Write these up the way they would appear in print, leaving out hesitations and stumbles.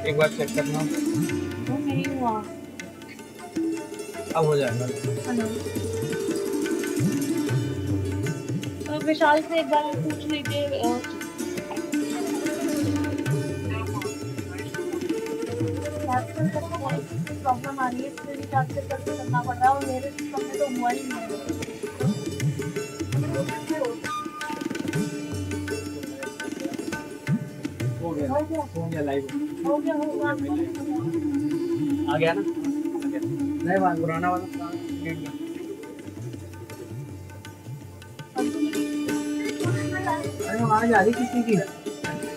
एक बार चेक करना। वो नहीं हुआ। अब हो जाएगा। हेलो, विशाल से एक बार पूछ लीजिए। प्रॉब्लम आ रही है, इसलिए रिचार्ज करके करना पड़ रहा है और मेरे सिस्टम में तो हुआ ही नहीं है। हो गया लाइव। हो गया होगा। आ गया ना? नहीं बात पुराना वाला अरे आवाज आ रही किसी की,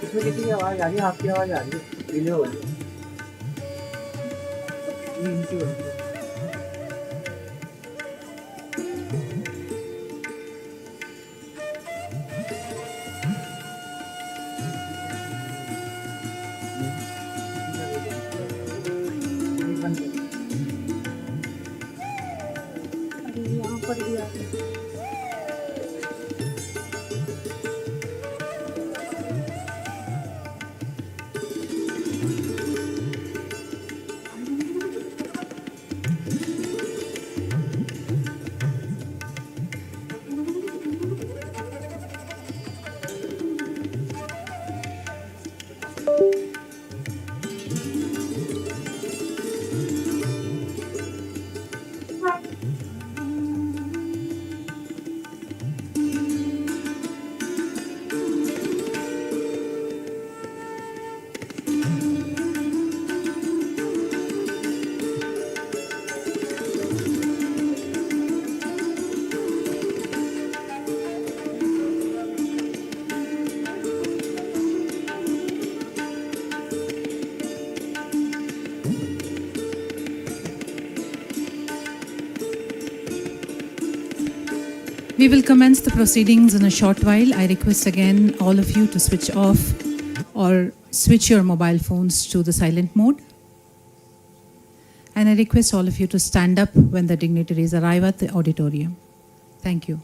इसमें किसी की आवाज आ रही है, आपकी आवाज आ रही है, डिले हो रही है। यहाँ पर भी आ गया। We will commence the proceedings in a short while. I request again all of you to switch off or switch your mobile phones to the silent mode. And I request all of you to stand up when the dignitaries arrive at the auditorium. Thank you.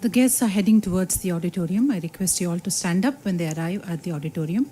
The guests are heading towards the auditorium. I request you all to stand up when they arrive at the auditorium.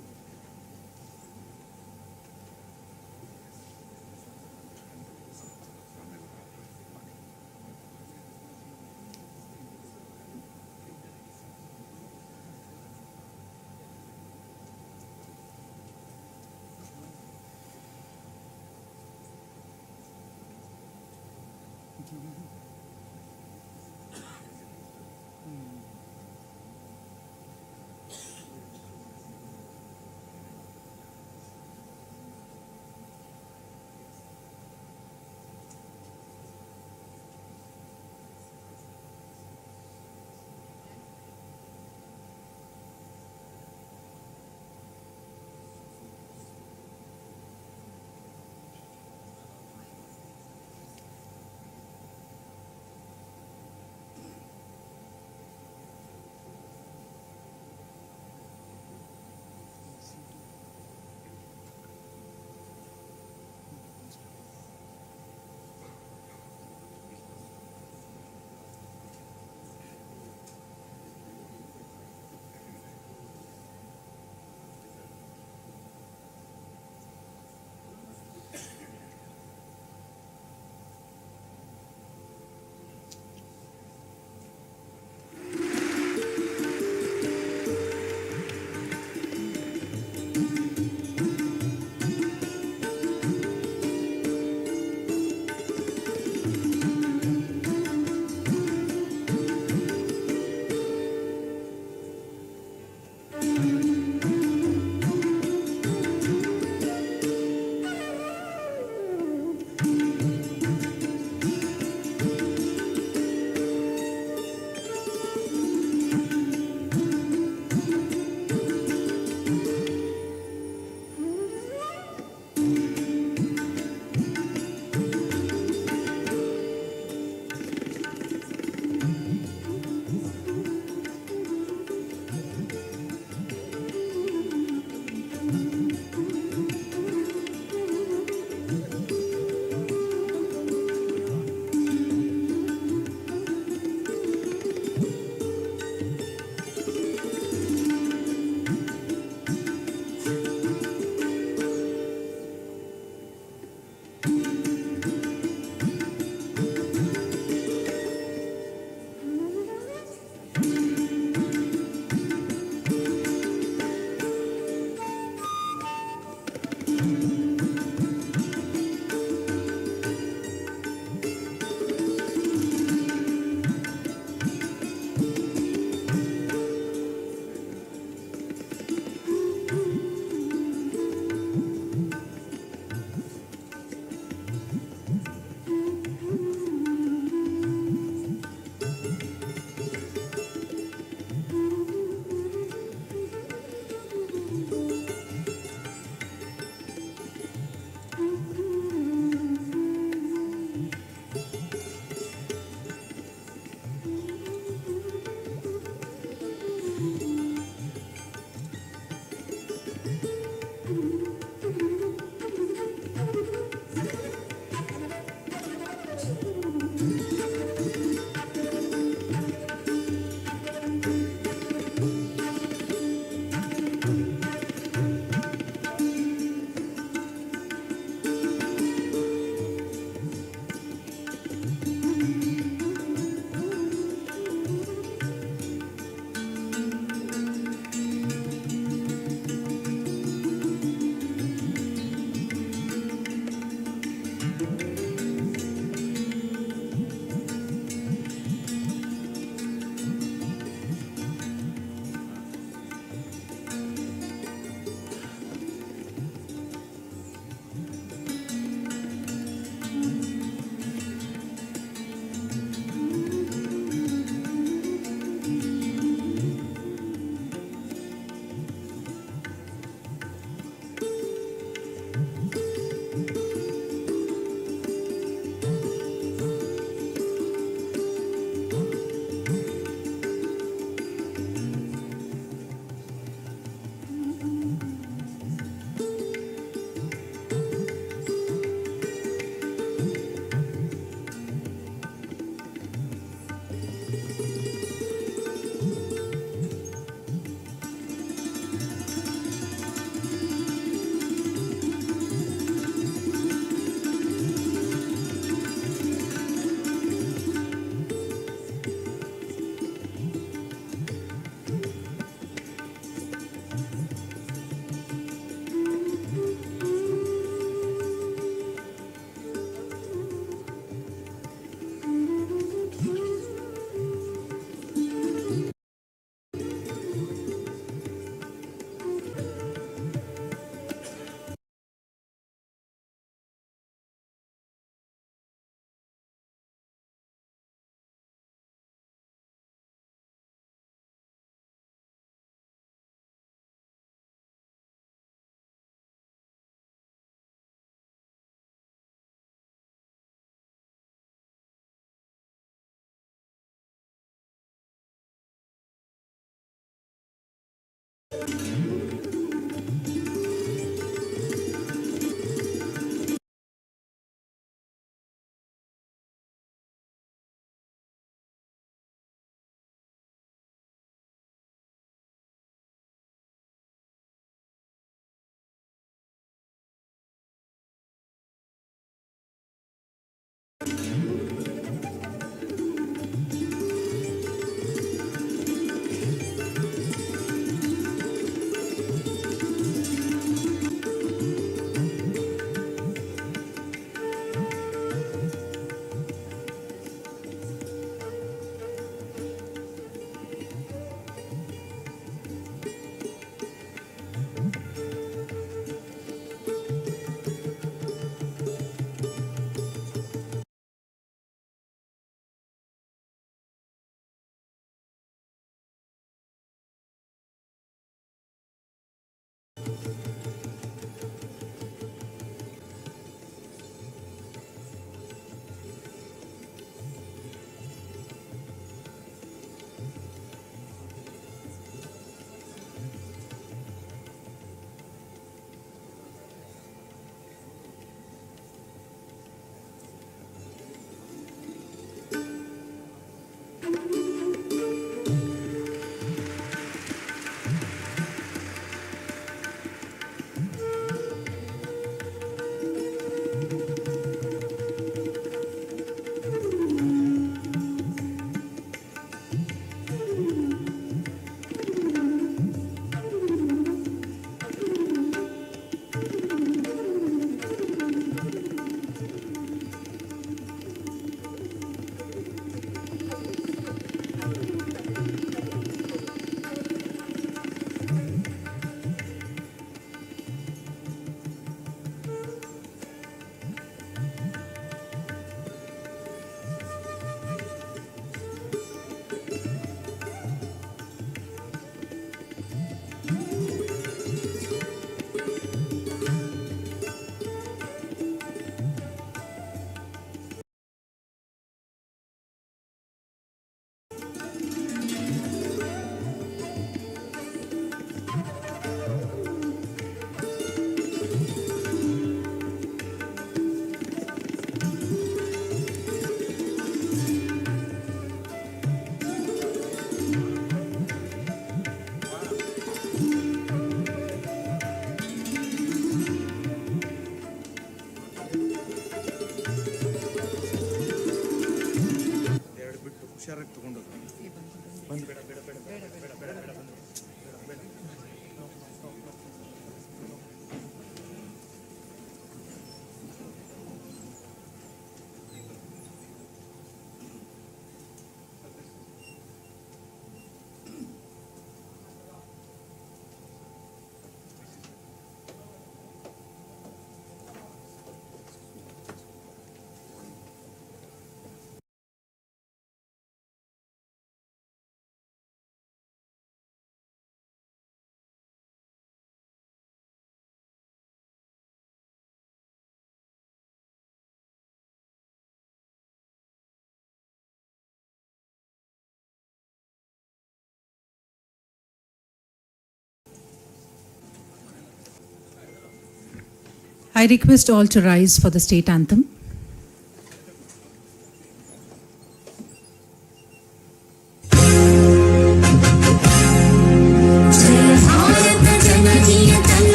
I request all to rise for the state anthem.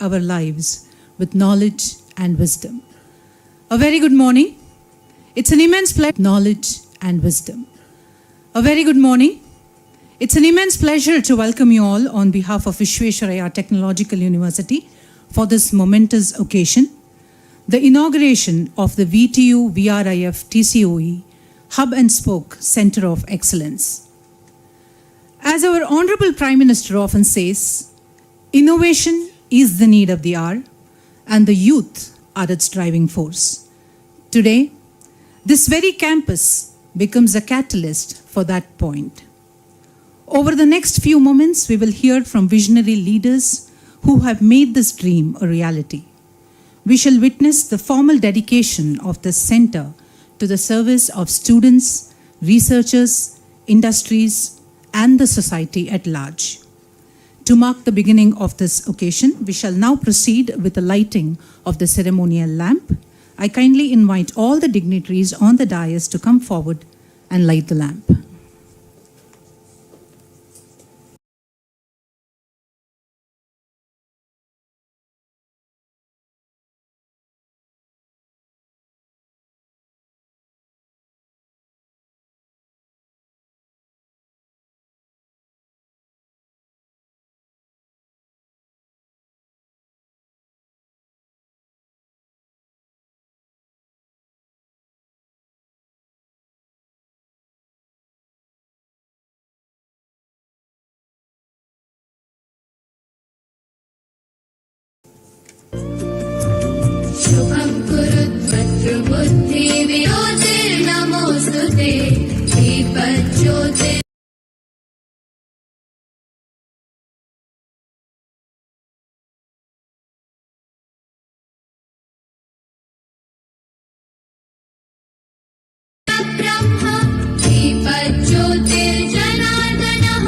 Our lives with knowledge and wisdom. A very good morning. It's an immense pleasure, knowledge and wisdom. A very good morning. It's an immense pleasure to welcome you all on behalf of Visvesvaraya Technological University for this momentous occasion, the inauguration of the VTU-VRIF-TCOE Hub and Spoke Center of Excellence. As our Honorable Prime Minister often says, innovation is the need of the hour, and the youth are its driving force. Today, this very campus becomes a catalyst for that point. Over the next few moments, we will hear from visionary leaders who have made this dream a reality. We shall witness the formal dedication of this center to the service of students, researchers, industries, and the society at large. To mark the beginning of this occasion, we shall now proceed with the lighting of the ceremonial lamp. I kindly invite all the dignitaries on the dais to come forward and light the lamp. शुभं कुरुध्वत्रुबुद्धि वियोतिर्नमोऽस्तुते दीपज्योतिर् ब्रह्म दीपज्योतिर्जनार्दनः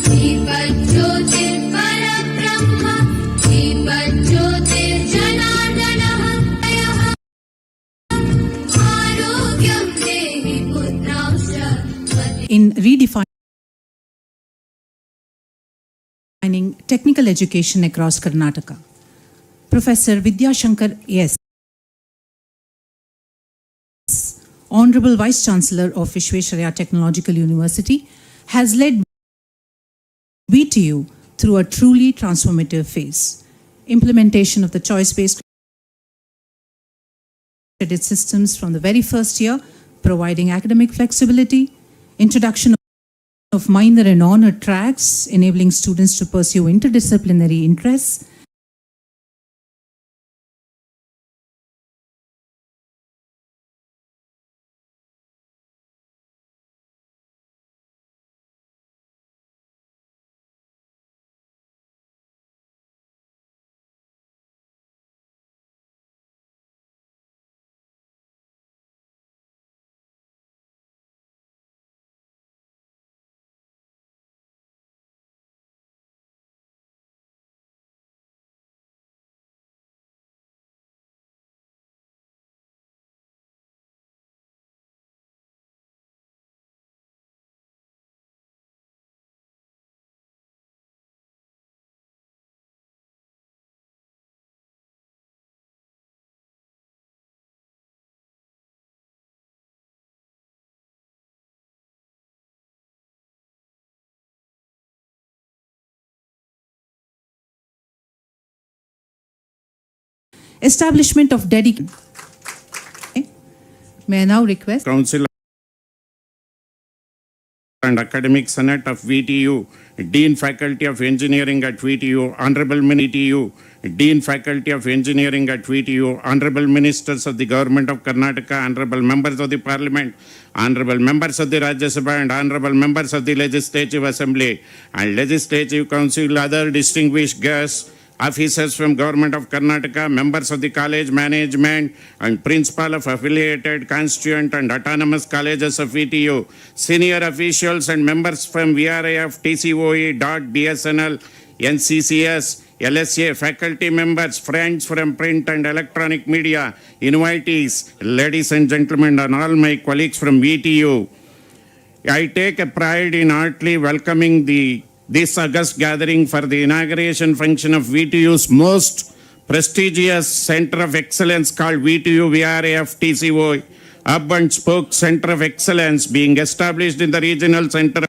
दीपज्योतिर्परब्रह्म दीपज्योतिर्जनार्दनः आरोग्यं देहि पुत्रांश्च In redefining technical education across Karnataka, Professor Vidya Shankar S., Honorable Vice Chancellor of Visvesvaraya Technological University, has led VTU through a truly transformative phase. Implementation of the choice-based credit systems from the very first year, providing academic flexibility, introduction of minor and honor tracks, enabling students to pursue interdisciplinary interests, establishment of dedication. May I now request Council and Academic Senate of VTU, Dean Faculty of Engineering at VTU, Honorable VTU, Dean Faculty of Engineering at VTU, Honorable Ministers of the Government of Karnataka, Honorable Members of the Parliament, Honorable Members of the Rajya Sabha and Honorable Members of the Legislative Assembly and Legislative Council, other distinguished guests, officers from Government of Karnataka, members of the college management and principal of affiliated, constituent and autonomous colleges of VTU, senior officials and members from VRIF, TCOE, BSNL, NCCS, LSA, faculty members, friends from print and electronic media, invitees, ladies and gentlemen, and all my colleagues from VTU. I take a pride in heartily welcoming this august gathering for the inauguration function of VTU's most prestigious Center of Excellence called VTU-VRIF-TCOE, Hub and Spoke Center of Excellence, being established in the regional center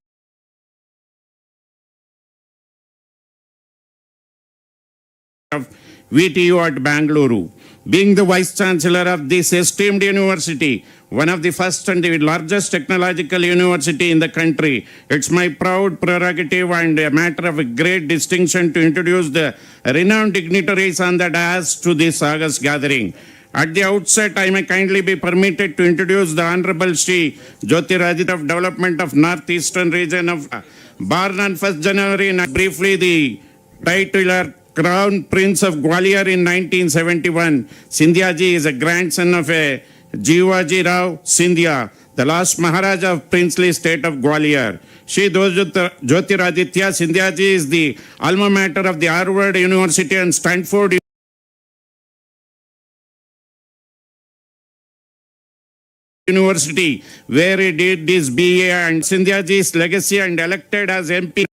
of VTU at Bengaluru. Being the Vice Chancellor of this esteemed university, one of the first and the largest technological university in the country, it's my proud prerogative and a matter of great distinction to introduce the renowned dignitaries on the dais to this august gathering. At the outset, I may kindly be permitted to introduce the Hon'ble Shri Jyotiraditya of Development of Northeastern Region of born on 1st January, and briefly the titular Crown Prince of Gwalior in 1971. Scindia ji is a grandson of a Jivaji Rao Scindia, the last Maharaja of princely state of Gwalior. Shri Jyotiraditya Scindia ji is the alma mater of the Harvard University and Stanford University, where he did his BA, and Scindia ji's legacy and elected as MP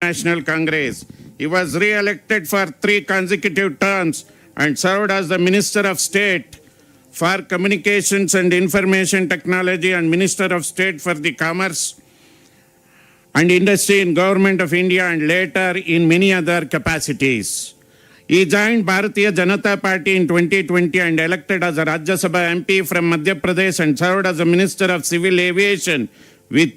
National Congress. He was re-elected for 3 consecutive terms and served as the Minister of State for Communications and Information Technology and Minister of State for the Commerce and Industry in Government of India, and later in many other capacities. He joined Bharatiya Janata Party in 2020 and elected as a Rajya Sabha MP from Madhya Pradesh and served as a Minister of Civil Aviation with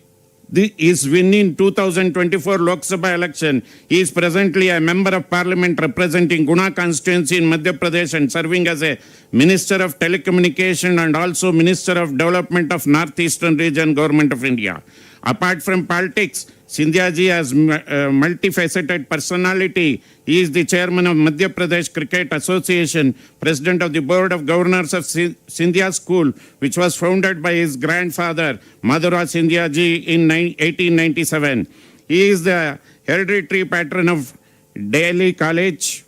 his win in 2024 Lok Sabha election. He is presently a Member of Parliament representing Guna constituency in Madhya Pradesh and serving as a Minister of Telecommunication and also Minister of Development of Northeastern Region, Government of India. Apart from politics, Scindia ji has multifaceted personality. He is the chairman of Madhya Pradesh Cricket Association, president of the Board of Governors of Scindia School, which was founded by his grandfather, Madhura Scindia ji, in 1897. He is the hereditary patron of Delhi College.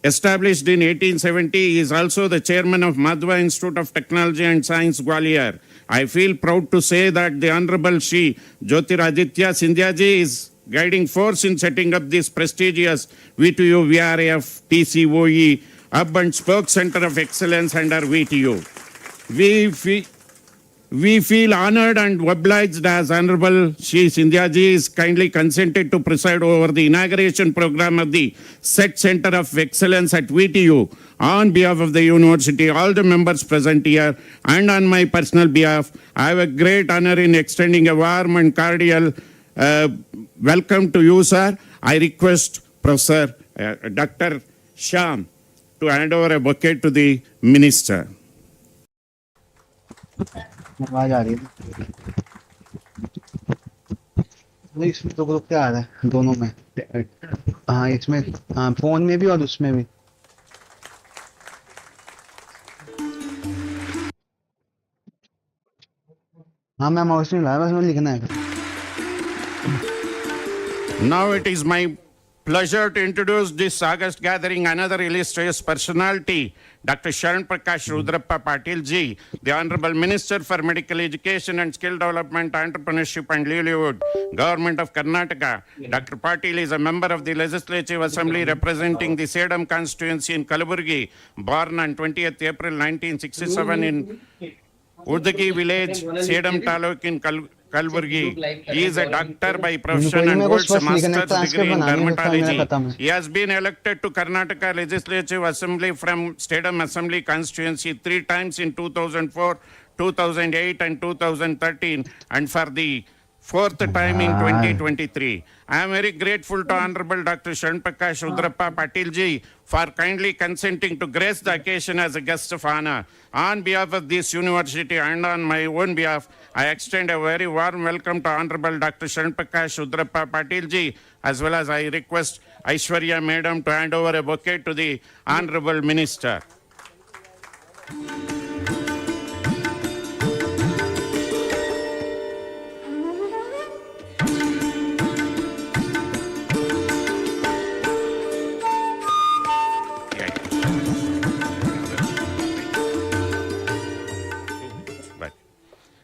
Established in 1870, he is also the chairman of Madhva Institute of Technology and Science, Gwalior. I feel proud to say that the Honorable Shri Jyotiraditya Scindia ji is guiding force in setting up this prestigious VTU-VRIF-TCOE Hub and Spoke Center of Excellence under VTU. We feel honored and obliged as Honorable Shri Scindia ji is kindly consented to preside over the inauguration program of the said Center of Excellence at VTU. On behalf of the university, all the members present here, and on my personal behalf, I have a great honor in extending a warm and cordial welcome to you, sir. I request Professor Dr. Shyam to hand over a bouquet to the Minister. आवाज आ रही है नहीं, इसमें तो group क्या आ रहा है दोनों में? हाँ इसमें, हाँ फोन में भी और उसमें भी। हाँ मैं माउस नहीं लाया, बस मैं लिखना है। Now it is my pleasure to introduce this august gathering another illustrious personality, Dr. Sharan Prakash Rudrappa Patil ji, the Honorable Minister for Medical Education and Skill Development, Entrepreneurship and Livelihood, Government of Karnataka. Dr. Patil is a member of the Legislative Assembly representing the Sedam constituency in Kalaburgi, born on 20th April 1967 in Udagi village, Sedam Taluk in Kalaburgi. He is a doctor by profession and holds a master's degree in dermatology. He has been elected to Karnataka Legislative Assembly from Sedam Assembly constituency 3 times in 2004, 2008 and 2013, and for the fourth time in 2023. I am very grateful to Honorable Dr. Shanprakash Rudrappa Patil ji for kindly consenting to grace the occasion as a guest of honor. On behalf of this university and on my own behalf, I extend a very warm welcome to Honorable Dr. Shanprakash Rudrappa Patil ji, as well as I request Aishwarya Madam to hand over a bouquet to the Honorable Minister.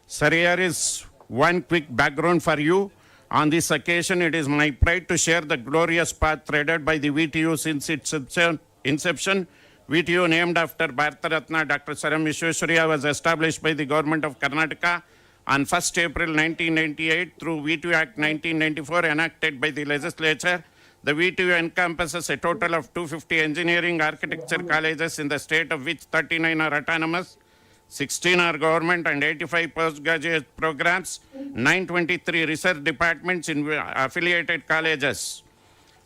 Sir, here is one quick background for you. On this occasion, it is my pride to share the glorious path treaded by the VTU since its inception. VTU, named after Bharata Ratna Dr. Sir Visvesvaraya, was established by the government of Karnataka on 1st April 1998 through VTU Act 1994 enacted by the legislature. The VTU encompasses a total of 250 engineering architecture colleges in the state, of which 39 are autonomous, 16 are government, and 85 postgraduate programs, 923 research departments in affiliated colleges.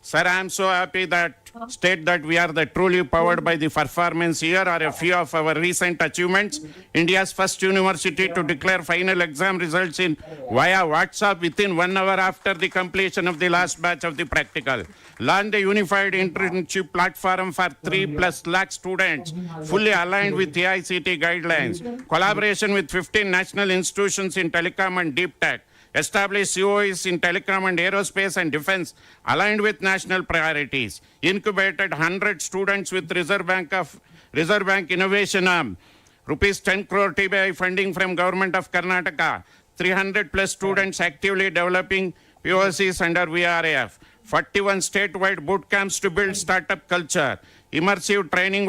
Sir, I am so happy that state that we are the truly powered by the performance. Here are a few of our recent achievements. India's first university to declare final exam results in via WhatsApp within 1 hour after the completion of the last batch of the practical. Launched a unified internship platform for 3+ lakh students, fully aligned with AICTE guidelines. Collaboration with 15 national institutions in telecom and deep tech. Established COEs in telecom and aerospace and defense aligned with national priorities. Incubated 100 students with Reserve Bank Innovation Arm. Rupees 10 crore TBI funding from Government of Karnataka. 300+ students actively developing POCs under VRIF. 41 statewide boot camps to build startup culture. Immersive training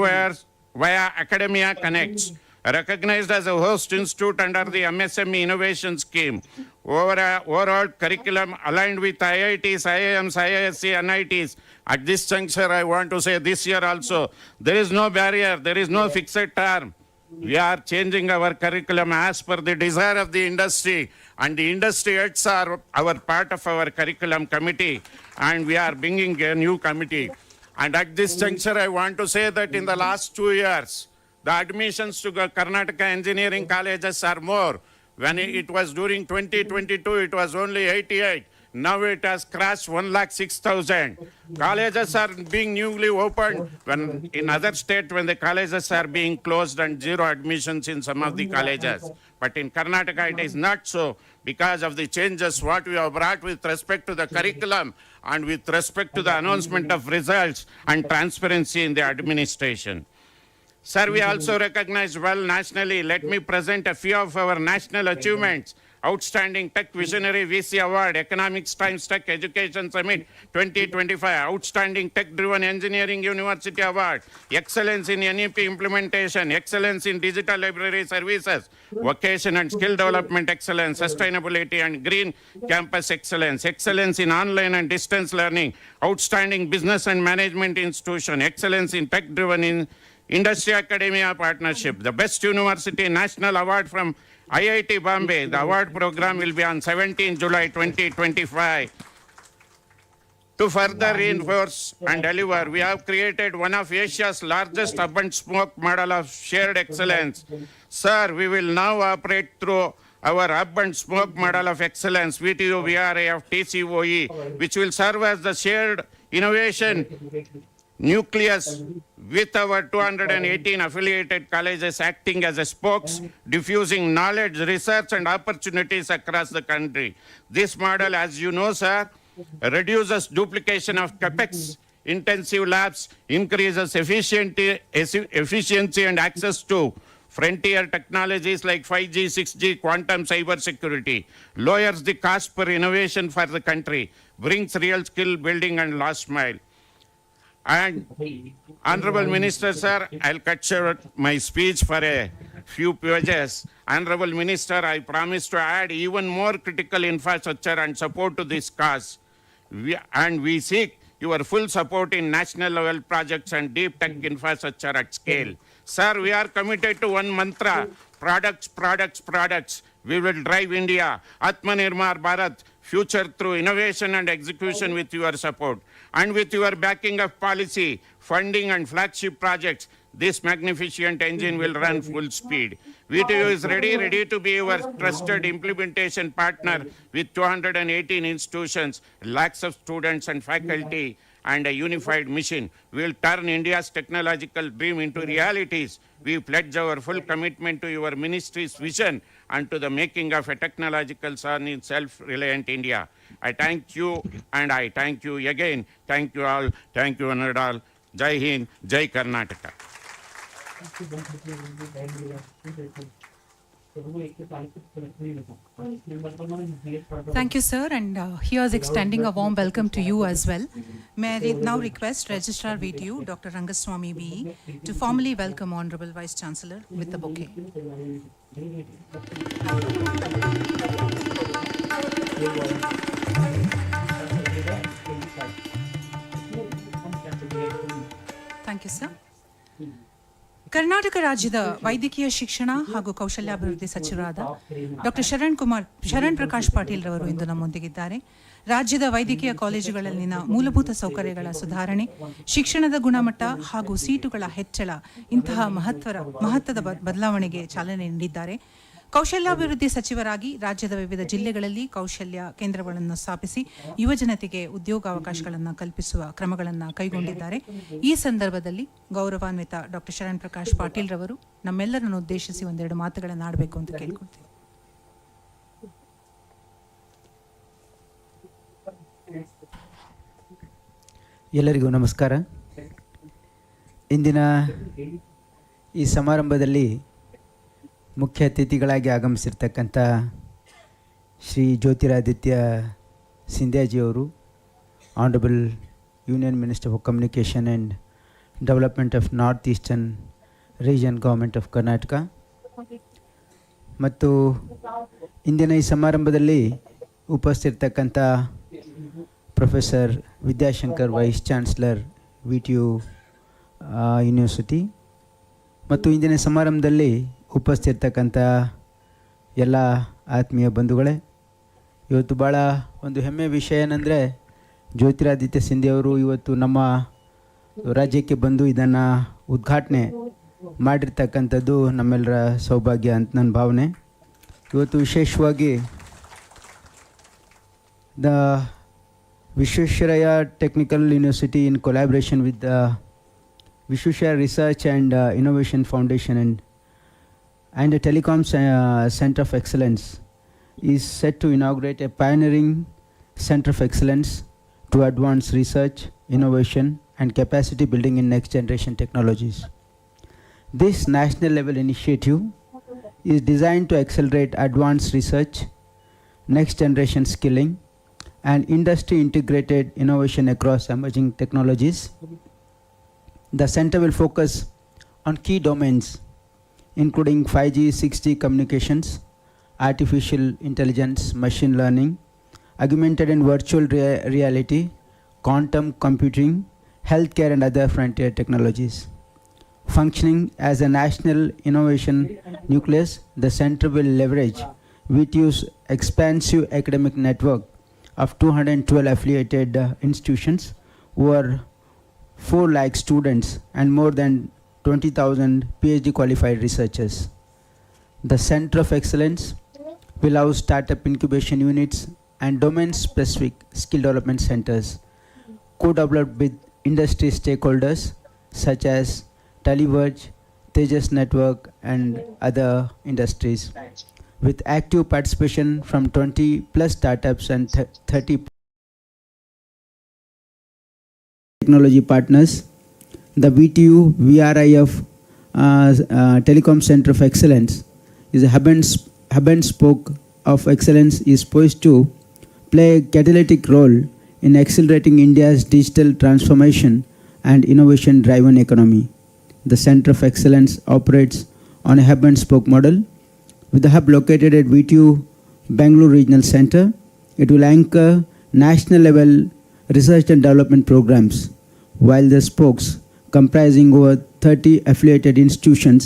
via Academia Connects. Recognized as a host institute under the MSME Innovation Scheme. Overall curriculum aligned with IITs, IIMs, IISc, NITs. At this juncture, I want to say this year also, there is no barrier, there is no fixed term. We are changing our curriculum as per the desire of the industry, and the industry heads are our part of our curriculum committee, and we are bringing a new committee. And at this juncture, I want to say that in the last 2 years, the admissions to Karnataka engineering colleges are more. When it was during 2022, it was only 88. Now it has crashed 106,000. Colleges are being newly opened when in other states when the colleges are being closed and zero admissions in some of the colleges. But in Karnataka it is not so because of the changes what we have brought with respect to the curriculum and with respect to the announcement of results and transparency in the administration. Sir, we also recognize well nationally. Let me present a few of our national achievements. Outstanding Tech Visionary VC Award, Economics Times Tech Education Summit 2025, Outstanding Tech-Driven Engineering University Award, Excellence in NEP Implementation, Excellence in Digital Library Services, Vocation and Skill Development Excellence, Sustainability and Green Campus Excellence, Excellence in Online and Distance Learning, Outstanding Business and Management Institution, Excellence in Tech-Driven Industry Academia Partnership, the Best University National Award from IIT Bombay. The award program will be on 17 July 2025. To further reinforce and deliver, we have created one of Asia's largest hub-and-spoke model of shared excellence. Sir, we will now operate through our hub-and-spoke model of excellence, VTU-VRIF-TCOE, which will serve as the shared innovation nucleus with our 218 affiliated colleges acting as a spokes, diffusing knowledge, research and opportunities across the country. This model, as you know, sir, reduces duplication of capex, intensive labs, increases efficiency and access to frontier technologies like 5G, 6G, quantum cyber security, lowers the cost per innovation for the country, brings real skill building and last mile. And Honorable Minister, sir, I'll cut short my speech for a few pages. Honorable Minister, I promise to add even more critical infrastructure and support to this cause. We seek your full support in national level projects and deep tech infrastructure at scale. Sir, we are committed to one mantra, products, products, products. We will drive India, Atmanirbhar Bharat, future through innovation and execution with your support. And with your backing of policy, funding and flagship projects, this magnificent engine will run full speed. VTU is ready to be your trusted implementation partner with 218 institutions, lakhs of students and faculty, and a unified mission. We will turn India's technological dream into realities. We pledge our full commitment to your ministry's vision and to the making of a technological sun in self-reliant India. I thank you, and I thank you again. Thank you all. Thank you, Hon'ble. Jai Hind, Jai Karnataka. Thank you, sir, and here's extending a warm welcome to you as well. May I now request Registrar VTU, Dr. Rangaswamy BE, to formally welcome Honorable Vice Chancellor with the bouquet. Thank you, sir. Karnataka ರಾಜ್ಯದ ವೈದ್ಯಕೀಯ ಶಿಕ್ಷಣ ಹಾಗೂ ಕೌಶಲ್ಯಾಭಿವೃದ್ಧಿ ಸಚಿವರಾದ doctor Sharan Prakash Patil ರವರು ಇಂದು ನಮ್ಮೊಂದಿಗಿದ್ದಾರೆ. ರಾಜ್ಯದ ವೈದ್ಯಕೀಯ ಕಾಲೇಜುಗಳಲ್ಲಿನ ಮೂಲಭೂತ ಸೌಕರ್ಯಗಳ ಸುಧಾರಣೆ, ಶಿಕ್ಷಣದ ಗುಣಮಟ್ಟ ಹಾಗೂ ಸೀಟುಗಳ ಹೆಚ್ಚಳ ಇಂತಹ ಮಹತ್ವದ ಬದಲಾವಣೆಗೆ ಚಾಲನೆ ನೀಡಿದ್ದಾರೆ. ಕೌಶಲ್ಯಾಭಿವೃದ್ಧಿ ಸಚಿವರಾಗಿ ರಾಜ್ಯದ ವಿವಿಧ ಜಿಲ್ಲೆಗಳಲ್ಲಿ ಕೌಶಲ್ಯ ಕೇಂದ್ರಗಳನ್ನು ಸ್ಥಾಪಿಸಿ ಯುವಜನತೆಗೆ ಉದ್ಯೋಗಾವಕಾಶಗಳನ್ನು ಕಲ್ಪಿಸುವ ಕ್ರಮಗಳನ್ನು ಕೈಗೊಂಡಿದ್ದಾರೆ. ಈ ಸಂದರ್ಭದಲ್ಲಿ ಗೌರವಾನ್ವಿತ ಡಾಕ್ಟರ್ ಶರಣ್ ಪ್ರಕಾಶ್ ಪಾಟೀಲ್ ರವರು ನಮ್ಮೆಲ್ಲರನ್ನು ಉದ್ದೇಶಿಸಿ ಒಂದೆರಡು ಮಾತುಗಳನ್ನು ಆಡಬೇಕು ಅಂತ ಕೇಳ್ಕೊಳ್ತೀವಿ. ಎಲ್ಲರಿಗೂ ನಮಸ್ಕಾರ. ಇಂದಿನ ಈ ಸಮಾರಂಭದಲ್ಲಿ ಮುಖ್ಯ ಅತಿಥಿಗಳಾಗಿ ಆಗಮಿಸಿರ್ತಕ್ಕಂಥ ಶ್ರೀ ಜ್ಯೋತಿರಾದಿತ್ಯ ಸಿಂಧ್ಯಾಜಿಯವರು, honourable union minister for communication and development of north eastern region government of Karnataka, ಮತ್ತು ಇಂದಿನ ಈ ಸಮಾರಂಭದಲ್ಲಿ ಉಪಸ್ಥಿತರ್ತಕ್ಕಂಥ professor Vidyashankar, vice chancellor VTU university, ಮತ್ತು ಇಂದಿನ ಸಮಾರಂಭದಲ್ಲಿ ಉಪಸ್ಥಿತರ್ತಕ್ಕಂಥ ಎಲ್ಲ ಆತ್ಮೀಯ ಬಂಧುಗಳೇ, ಇವತ್ತು ಭಾಳ ಒಂದು ಹೆಮ್ಮೆಯ ವಿಷಯ ಏನಂದರೆ ಜ್ಯೋತಿರಾದಿತ್ಯ ಸಿಂಧಿಯವರು ಇವತ್ತು ನಮ್ಮ ರಾಜ್ಯಕ್ಕೆ ಬಂದು ಇದನ್ನು ಉದ್ಘಾಟನೆ ಮಾಡಿರ್ತಕ್ಕಂಥದ್ದು ನಮ್ಮೆಲ್ಲರ ಸೌಭಾಗ್ಯ ಅಂತ ನನ್ನ ಭಾವನೆ. ಇವತ್ತು ವಿಶೇಷವಾಗಿ the Visvesvaraya Technological University in collaboration with the Visvesvaraya Research and Innovation Foundation and the Telecom Center of Excellence is set to inaugurate a pioneering Center of Excellence to advance research, innovation and capacity building in next generation technologies. This national level initiative is designed to accelerate advanced research, next generation skilling and industry integrated innovation across emerging technologies. The center will focus on key domains including 5G, 6G communications, artificial intelligence, machine learning, augmented and virtual reality, quantum computing, healthcare and other frontier technologies. Functioning as a national innovation nucleus, the center will leverage VTU's expansive academic network of 212 affiliated institutions, over 4 lakh students and more than 20,000 PhD qualified researchers. The Center of Excellence will house startup incubation units and domain-specific skill development centers, co-developed with industry stakeholders such as Televerge, Tejas Network and other industries, with active participation from 20 plus startups and 30 technology partners. The VTU-VRIF Telecom Center of Excellence is a hub and spoke of excellence, is poised to play a catalytic role in accelerating India's digital transformation and innovation-driven economy. The Center of Excellence operates on a hub and spoke model. With the hub located at VTU Bengaluru Regional Center, it will anchor national level research and development programs, while the spokes, comprising over 30 affiliated institutions,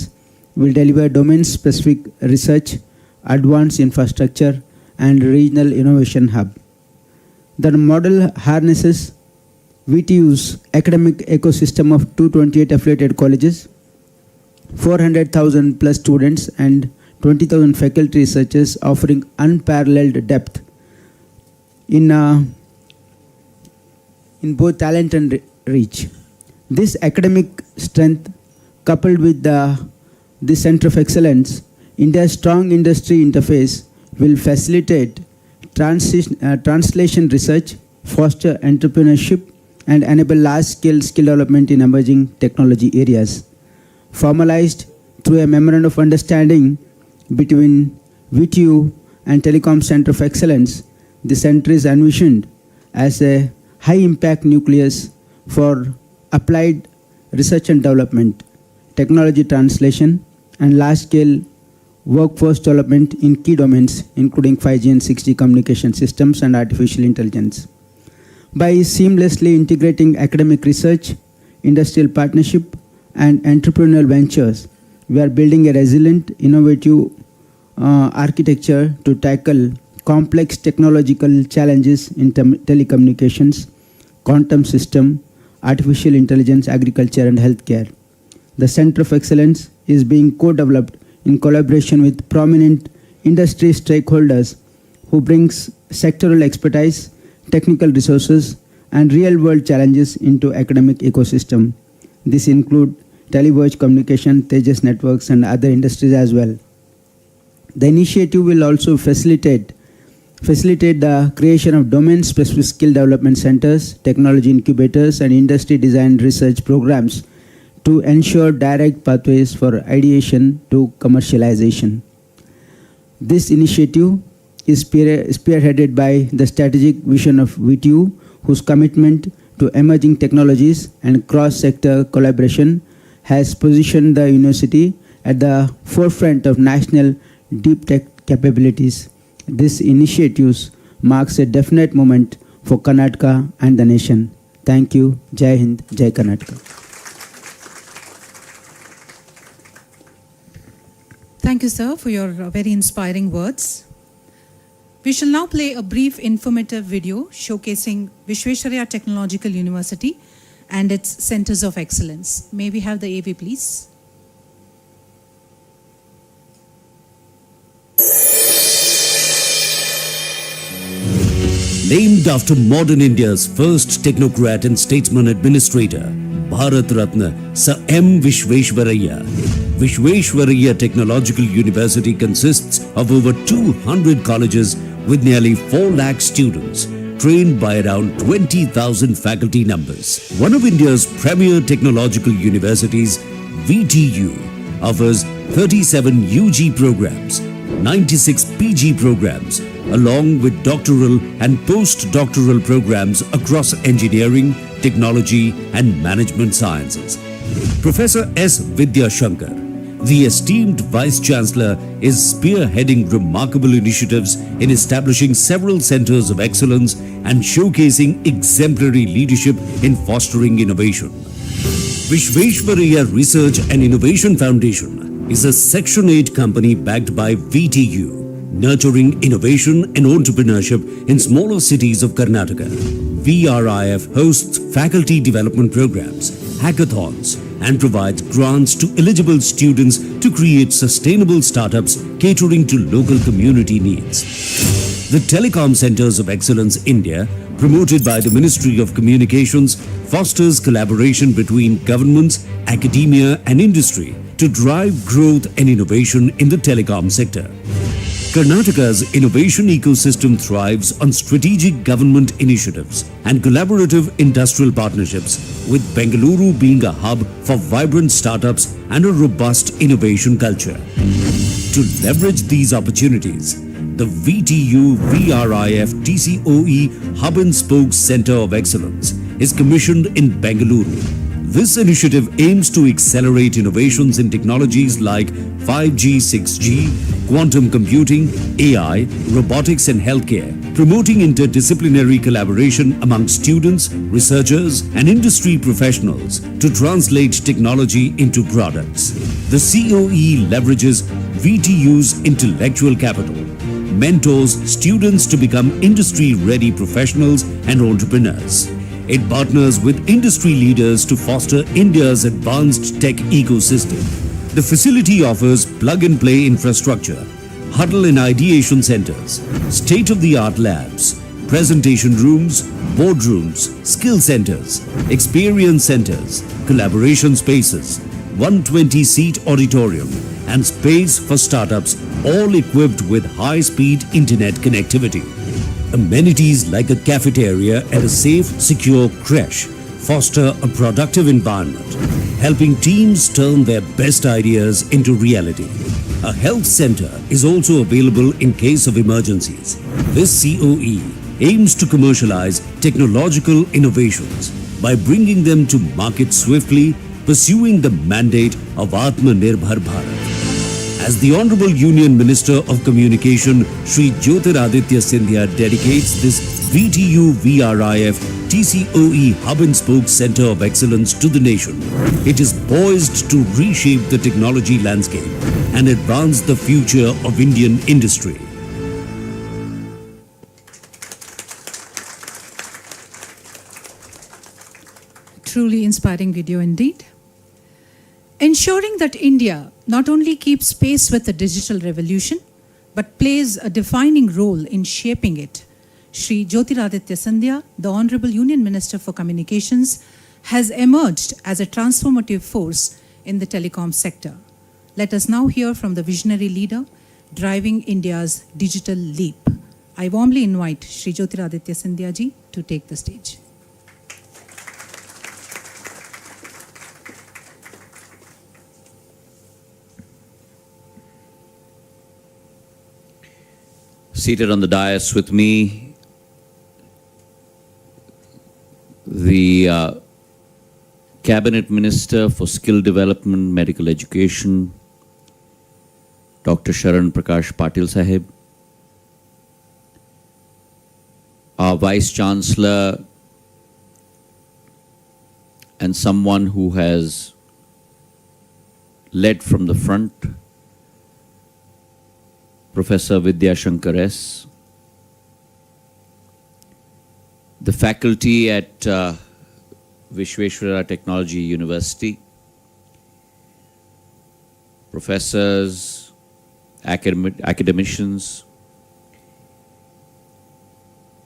will deliver domain specific research advanced infrastructure, and regional innovation hub. The model harnesses VTU's academic ecosystem of 228 affiliated colleges, 400,000 plus students, and 20,000 faculty researchers, offering unparalleled depth in both talent and reach. This academic strength, coupled with the Center of Excellence, India's strong industry interface, will facilitate translation research, foster entrepreneurship, and enable large-scale skill development in emerging technology areas. Formalized through a memorandum of understanding between VTU and Telecom Center of Excellence, the center is envisioned as a high-impact nucleus for applied research and development, technology translation, and large-scale workforce development in key domains, including 5G and 6G communication systems and artificial intelligence. By seamlessly integrating academic research, industrial partnership, and entrepreneurial ventures, we are building a resilient, innovative architecture to tackle complex technological challenges in telecommunications, quantum system, artificial intelligence, agriculture, and healthcare. The Center of Excellence is being co-developed in collaboration with prominent industry stakeholders who brings sectoral expertise, technical resources, and real-world challenges into academic ecosystem. This include Televerge Communication, Tejas Networks, and other industries as well. The initiative will also facilitate the creation of domain-specific skill development centers, technology incubators, and industry-designed research programs to ensure direct pathways for ideation to commercialization. This initiative is spearheaded by the strategic vision of VTU, whose commitment to emerging technologies and cross-sector collaboration has positioned the university at the forefront of national deep tech capabilities. This initiative marks a definite moment for Karnataka and the nation. Thank you. Jai Hind, Jai Karnataka. Thank you, sir, for your very inspiring words. We shall now play a brief informative video showcasing Visvesvaraya Technological University and its Centers of Excellence. May we have the AV, please? Named after modern India's first technocrat and statesman administrator, Bharat Ratna Sir M. Visvesvaraya. Visvesvaraya Technological University consists of over 200 colleges with nearly 4 lakh students, trained by around 20,000 faculty members. One of India's premier technological universities, VTU, offers 37 UG programs, 96 PG programs, along with doctoral and postdoctoral programs across engineering, technology, and management sciences. Professor S. Vidya Shankar, the esteemed Vice Chancellor, is spearheading remarkable initiatives in establishing several centers of excellence and showcasing exemplary leadership in fostering innovation. Visvesvaraya Research and Innovation Foundation is a Section 8 company backed by VTU, nurturing innovation and entrepreneurship in smaller cities of Karnataka. VRIF hosts faculty development programs, hackathons, and provides grants to eligible students to create sustainable startups catering to local community needs. The Telecom Centers of Excellence India, promoted by the Ministry of Communications, fosters collaboration between governments, academia, and industry to drive growth and innovation in the telecom sector. Karnataka's innovation ecosystem thrives on strategic government initiatives and collaborative industrial partnerships, with Bengaluru being a hub for vibrant startups and a robust innovation culture. To leverage these opportunities, the VTU-VRIF-TCOE Hub and Spoke Center of Excellence is commissioned in Bengaluru. This initiative aims to accelerate innovations in technologies like 5G, 6G, quantum computing, AI, robotics, and healthcare, promoting interdisciplinary collaboration among students, researchers, and industry professionals to translate technology into products. The COE leverages VTU's intellectual capital, mentors students to become industry-ready professionals and entrepreneurs. It partners with industry leaders to foster India's advanced tech ecosystem. The facility offers plug-and-play infrastructure, huddle and ideation centers, state-of-the-art labs, presentation rooms, boardrooms, skill centers, experience centers, collaboration spaces, 120-seat auditorium, and space for startups, all equipped with high-speed internet connectivity. Amenities like a cafeteria and a safe, secure creche foster a productive environment, helping teams turn their best ideas into reality. A health center is also available in case of emergencies. This COE aims to commercialize technological innovations by bringing them to market swiftly, pursuing the mandate of Atmanirbhar Bharat. As the Hon'ble Union Minister of Communication Shri Jyotiraditya Scindia dedicates this VTU-VRIF-TCOE Hub and Spoke Center of Excellence to the nation, it is poised to reshape the technology landscape and advance the future of Indian industry. Truly inspiring video indeed. Ensuring that India not only keeps pace with the digital revolution, but plays a defining role in shaping it. Shri Jyotiraditya Scindia, the Honorable Union Minister for Communications, has emerged as a transformative force in the telecom sector. Let us now hear from the visionary leader driving India's digital leap. I warmly invite Shri Jyotiraditya Scindia ji to take the stage. Seated on the dais with me, the Cabinet Minister for Skill Development, Medical Education, Dr. Sharan Prakash Patil Sahib, our Vice Chancellor, and someone who has led from the front, Professor Vidya Shankar S., the faculty at Visvesvaraya Technological University, professors, academicians,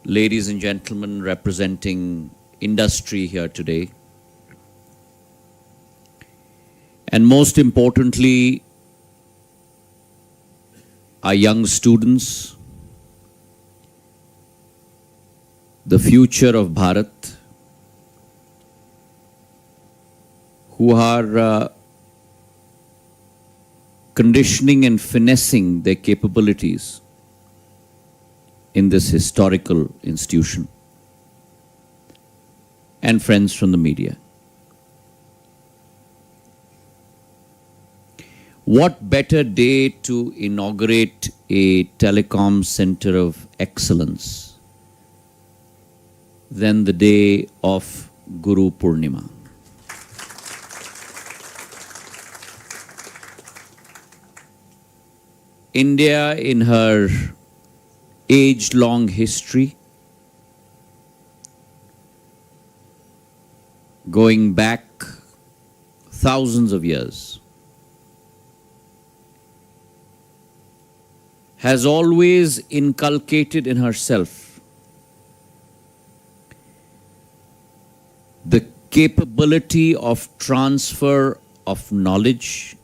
ladies and gentlemen representing industry here today, and most importantly, our young students, the future of Bharat, who are conditioning and finessing their capabilities in this historical institution, and friends from the media. What better day to inaugurate a telecom center of excellence than the day of Guru Purnima? India, in her age-long history, going back thousands of years, has always inculcated in herself the capability of transfer of knowledge,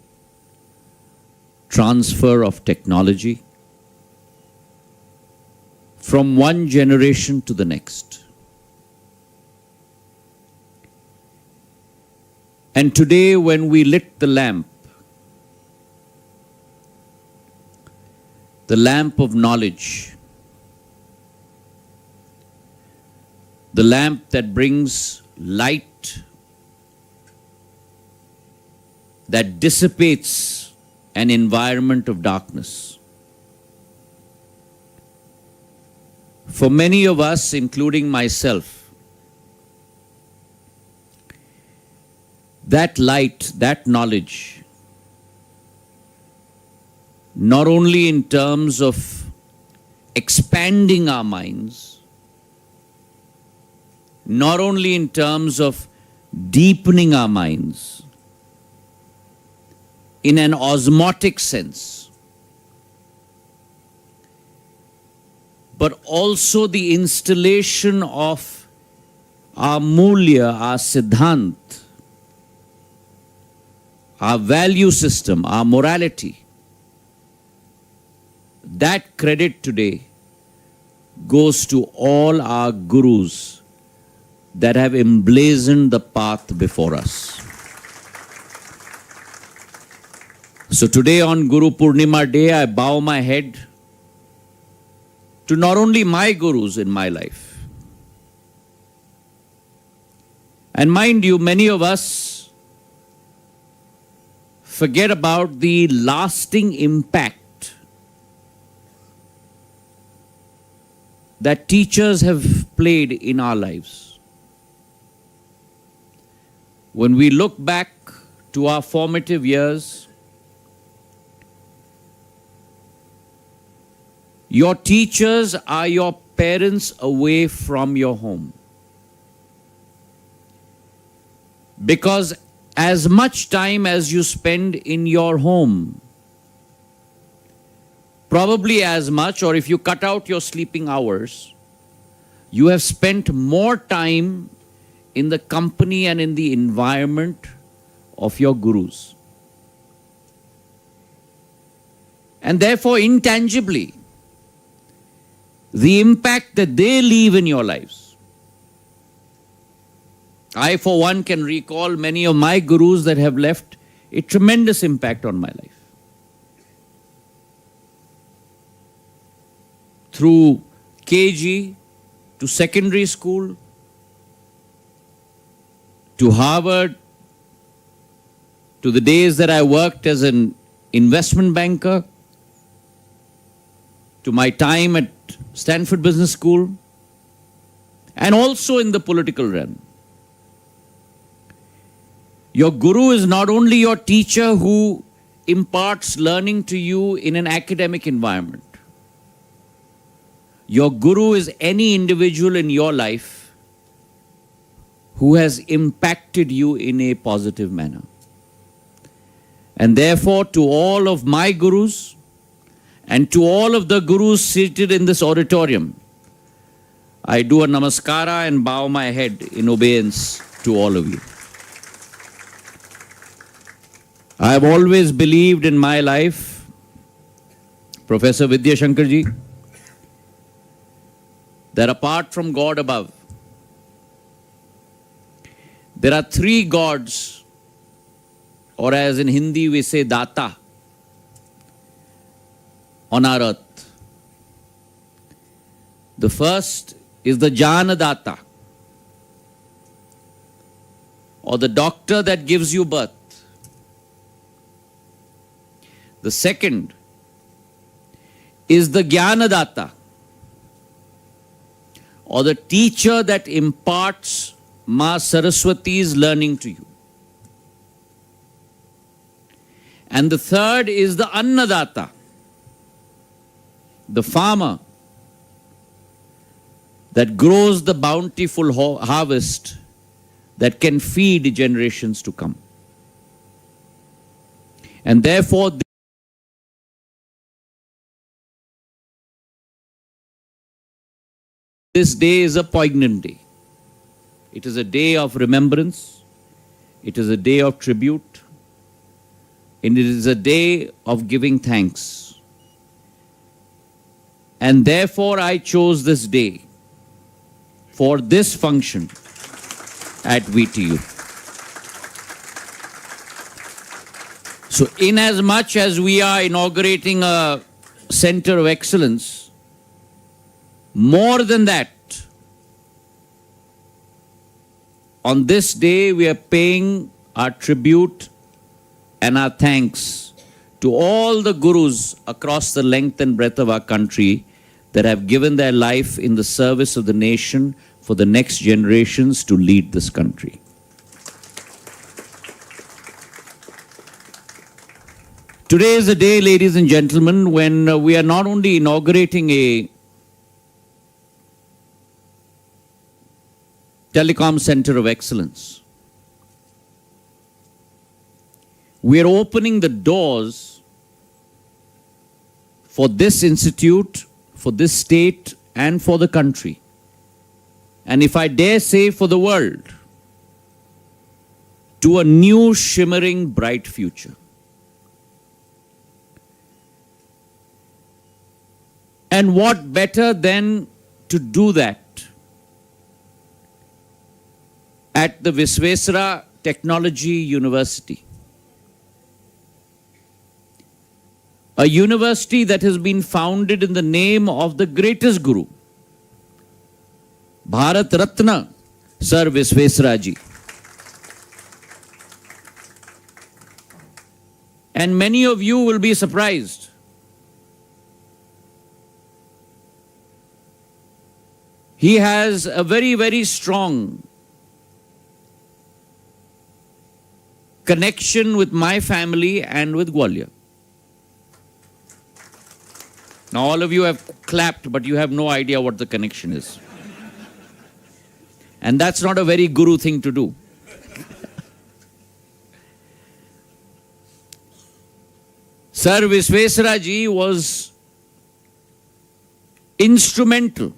transfer of technology from one generation to the next. And today, when we lit the lamp of knowledge, the lamp that brings light, that dissipates an environment of darkness. For many of us, including myself, that light, that knowledge, not only in terms of expanding our minds, not only in terms of deepening our minds, in an osmotic sense, but also the installation of our mulya, our siddhant, our value system, our morality. That credit today goes to all our gurus that have emblazoned the path before us. So today on Guru Purnima Day, I bow my head to not only my gurus in my life. And mind you, many of us forget about the lasting impact that teachers have played in our lives. When we look back to our formative years, your teachers are your parents away from your home. Because as much time as you spend in your home, probably as much, or if you cut out your sleeping hours, you have spent more time in the company and in the environment of your gurus. And therefore, intangibly, the impact that they leave in your lives. I, for one, can recall many of my gurus that have left a tremendous impact on my life. Through KG, to secondary school, to Harvard, to the days that I worked as an investment banker, to my time at Stanford Business School, and also in the political realm. Your guru is not only your teacher who imparts learning to you in an academic environment. Your guru is any individual in your life who has impacted you in a positive manner. And therefore, to all of my gurus and to all of the gurus seated in this auditorium, I do a namaskara and bow my head in obedience to all of you. I have always believed in my life, Professor Vidya Shankarji, that apart from God above, there are three gods, or as in Hindi we say Data, on our earth. The first is the Jnana Data, or the doctor that gives you birth. The second is the Jnanadata, or the teacher that imparts Ma Saraswati's learning to you. And the third is the Annadata, the farmer that grows the bountiful harvest that can feed generations to come. And therefore, this day is a poignant day. It is a day of remembrance. It is a day of tribute. And it is a day of giving thanks. And therefore, I chose this day for this function at VTU. So, inasmuch as we are inaugurating a center of excellence, more than that, on this day we are paying our tribute and our thanks to all the gurus across the length and breadth of our country that have given their life in the service of the nation for the next generations to lead this country. Today is the day, ladies and gentlemen, when we are not only inaugurating a telecom center of excellence, we are opening the doors for this institute, for this state, and for the country. And if I dare say, for the world, to a new, shimmering, bright future. And what better than to do that at the Visvesvaraya Technological University, a university that has been founded in the name of the greatest guru, Bharat Ratna Sir Visvesvaraya ji. And many of you will be surprised. He has a very, very strong connection with my family and with Gwalior. Now all of you have clapped, but you have no idea what the connection is. And that's not a very guru thing to do. Sir Visvesvaraya ji was instrumental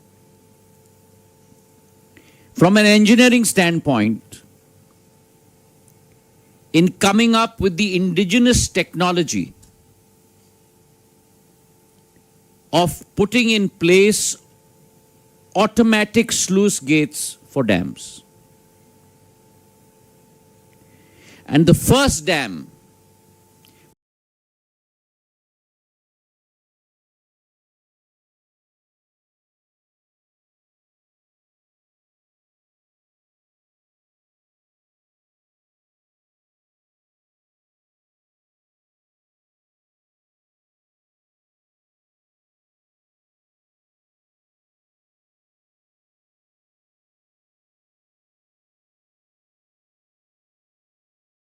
from an engineering standpoint in coming up with the indigenous technology of putting in place automatic sluice gates for dams. And the first dam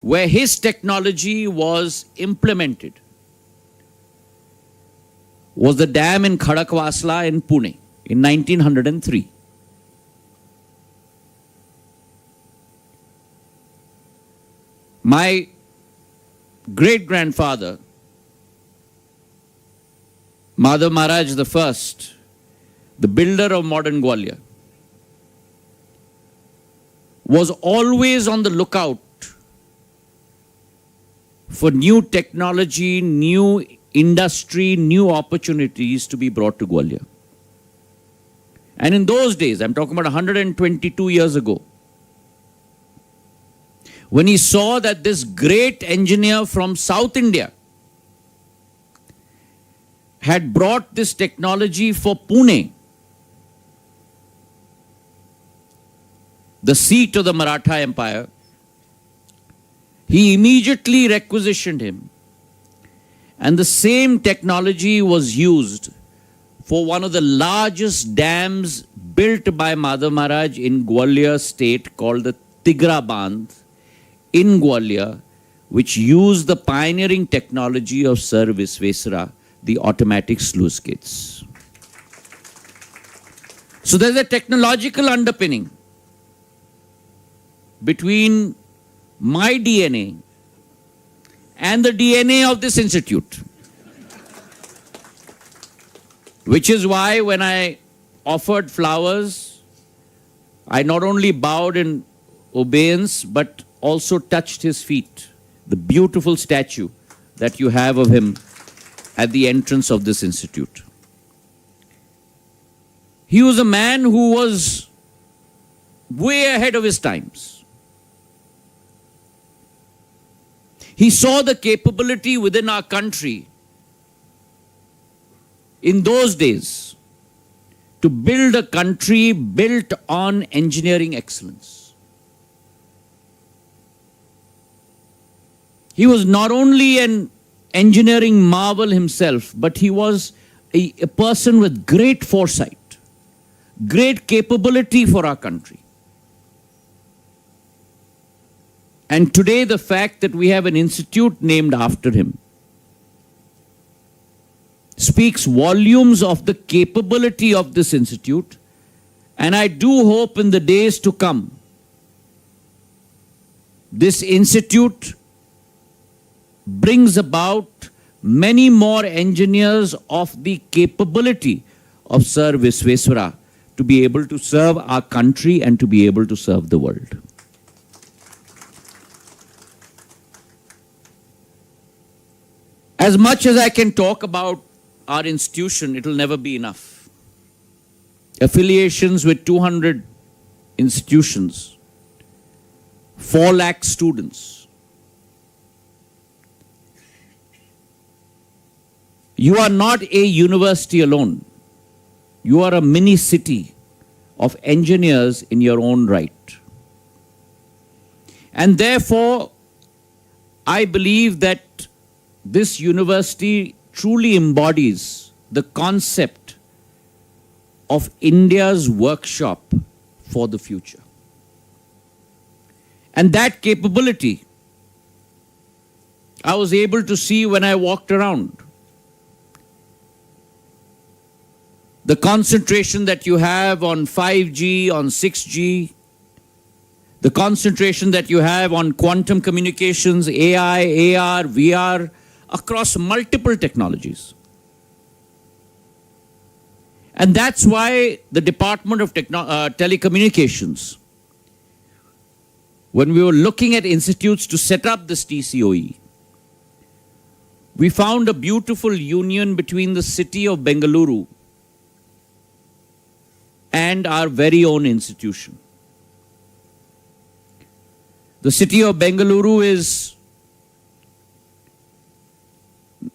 where his technology was implemented was the dam in Khadakwasla in Pune in 1903. My great-grandfather, Madhav Maharaj the First, the builder of modern Gwalior, was always on the lookout for new technology, new industry, new opportunities to be brought to Gwalior. And in those days, I'm talking about 122 years ago, when he saw that this great engineer from South India had brought this technology for Pune, the seat of the Maratha Empire, he immediately requisitioned him. And the same technology was used for one of the largest dams built by Madhav Maharaj in Gwalior state called the Tigra Bandh in Gwalior, which used the pioneering technology of Sir Visvesvaraya, the automatic sluice gates. So there's a technological underpinning between my DNA and the DNA of this institute. Which is why when I offered flowers, I not only bowed in obeisance, but also touched his feet, the beautiful statue that you have of him at the entrance of this institute. He was a man who was way ahead of his times. He saw the capability within our country in those days to build a country built on engineering excellence. He was not only an engineering marvel himself, but he was a person with great foresight, great capability for our country. And today, the fact that we have an institute named after him speaks volumes of the capability of this institute, and I do hope in the days to come, this institute brings about many more engineers of the capability of Sir Visvesvaraya to be able to serve our country and to be able to serve the world. As much as I can talk about our institution, it will never be enough. Affiliations with 200 institutions, 4 lakh students. You are not a university alone. You are a mini city of engineers in your own right. And therefore, I believe that this university truly embodies the concept of India's workshop for the future. And that capability, I was able to see when I walked around. The concentration that you have on 5G, on 6G, the concentration that you have on quantum communications, AI, AR, VR, across multiple technologies. And that's why the Department of Telecommunications, when we were looking at institutes to set up this TCOE, we found a beautiful union between the city of Bengaluru and our very own institution. The city of Bengaluru is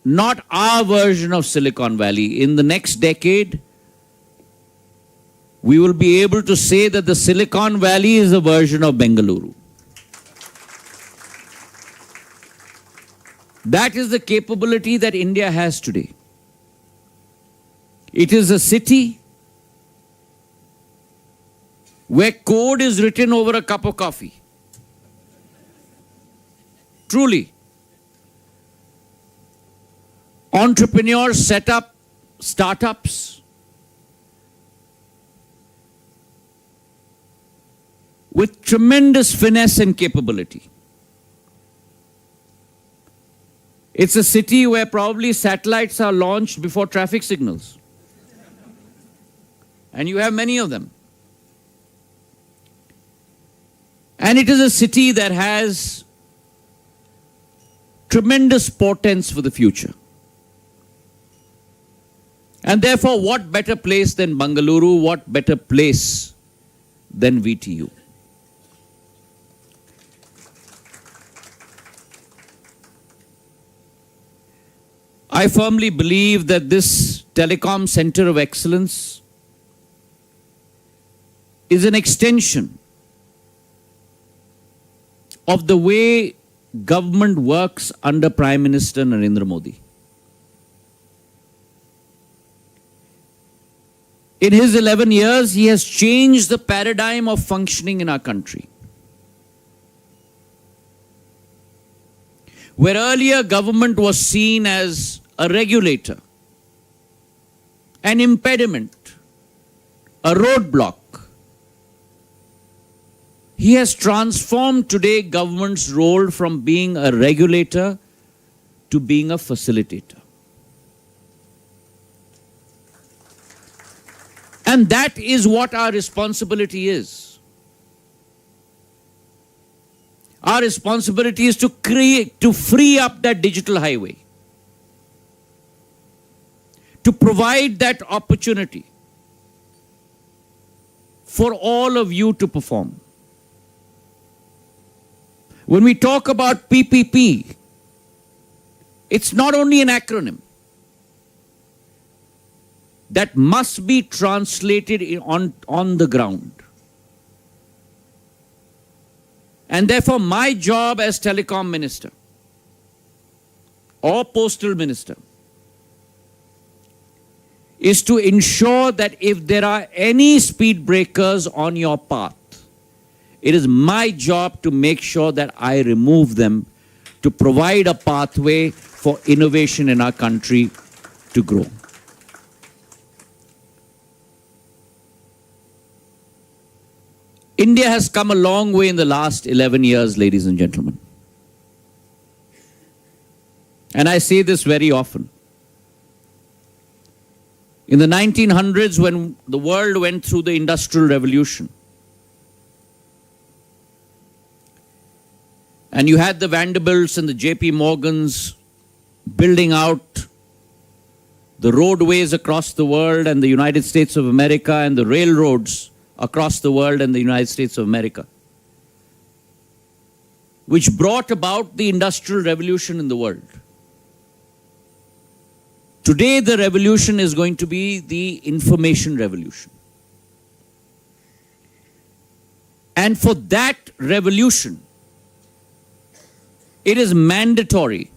not our version of Silicon Valley. In the next decade, we will be able to say that the Silicon Valley is a version of Bengaluru. That is the capability that India has today. It is a city where code is written over a cup of coffee. Truly. Entrepreneurs set up startups with tremendous finesse and capability. It's a city where probably satellites are launched before traffic signals. And you have many of them. And it is a city that has tremendous portents for the future. And therefore, what better place than Bengaluru? What better place than VTU? I firmly believe that this telecom center of excellence is an extension of the way government works under Prime Minister Narendra Modi. In his 11 years, he has changed the paradigm of functioning in our country. Where earlier government was seen as a regulator, an impediment, a roadblock, he has transformed today government's role from being a regulator to being a facilitator. And that is what our responsibility is. Our responsibility is to free up that digital highway, to provide that opportunity for all of you to perform. When we talk about PPP, it's not only an acronym that must be translated on the ground. And therefore, my job as telecom minister or postal minister is to ensure that if there are any speed breakers on your path, it is my job to make sure that I remove them, to provide a pathway for innovation in our country to grow. India has come a long way in the last 11 years, ladies and gentlemen. And I say this very often. In the 1900s, when the world went through the Industrial Revolution, and you had the Vanderbilts and the JP Morgans building out the roadways across the world and the United States of America and the railroads across the world and the United States of America, which brought about the Industrial Revolution in the world. Today, the revolution is going to be the information revolution. And for that revolution, it is mandatory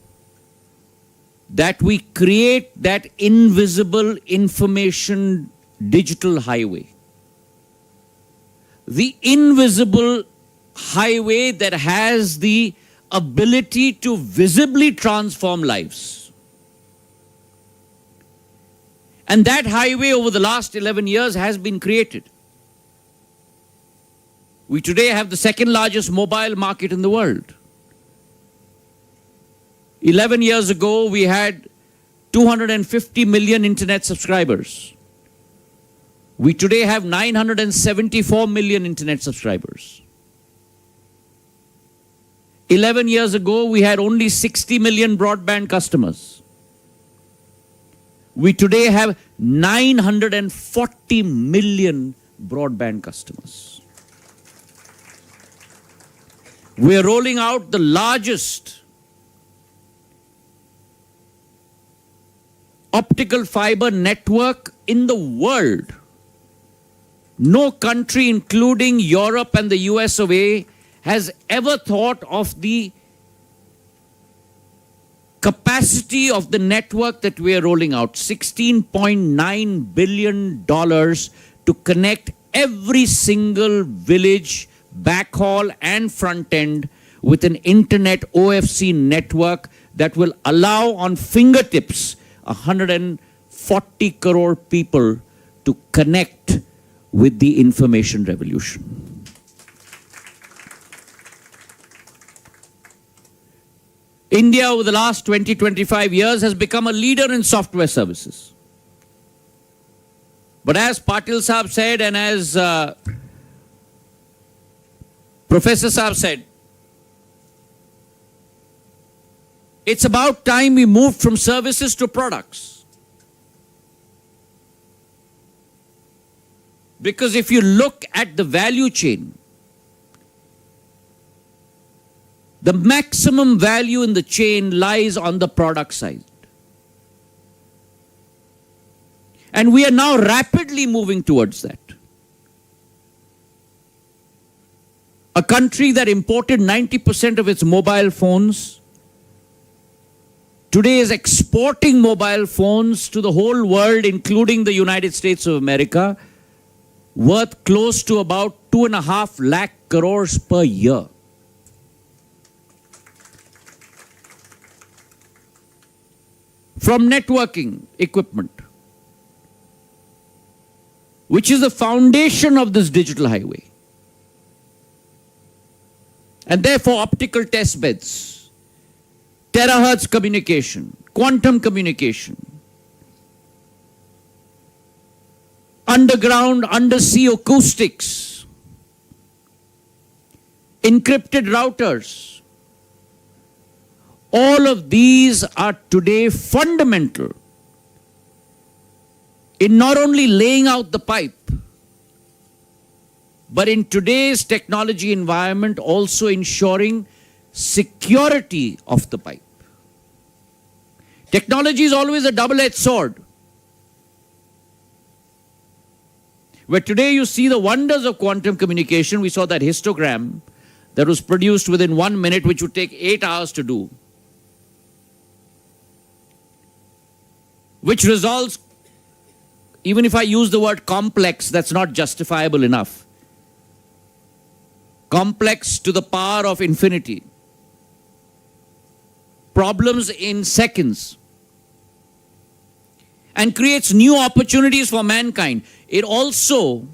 that we create that invisible information digital highway. The invisible highway that has the ability to visibly transform lives. And that highway over the last 11 years has been created. We today have the second largest mobile market in the world. 11 years ago, we had 250 million internet subscribers. We today have 974 million internet subscribers. 11 years ago, we had only 60 million broadband customers. We today have 940 million broadband customers. We are rolling out the largest optical fiber network in the world. No country, including Europe and the US of A, has ever thought of the capacity of the network that we are rolling out. $16.9 billion to connect every single village, backhaul and front end with an internet OFC network that will allow on fingertips 140 crore people to connect with the information revolution. India over the last 20-25 years has become a leader in software services. But as Patil Saab said and as Professor Saab said, it's about time we moved from services to products. Because if you look at the value chain, the maximum value in the chain lies on the product side. And we are now rapidly moving towards that. A country that imported 90% of its mobile phones today is exporting mobile phones to the whole world, including the United States of America, worth close to about 2.5 lakh crores per year. From networking equipment, which is the foundation of this digital highway. And therefore optical test beds, terahertz communication, quantum communication, underground, undersea acoustics, encrypted routers. All of these are today fundamental in not only laying out the pipe, but in today's technology environment also ensuring security of the pipe. Technology is always a double-edged sword. Where today you see the wonders of quantum communication. We saw that histogram that was produced within 1 minute, which would take 8 hours to do, which resolves, even if I use the word complex, that's not justifiable enough. Complex to the power of infinity. Problems in seconds. and creates new opportunities for mankind. It also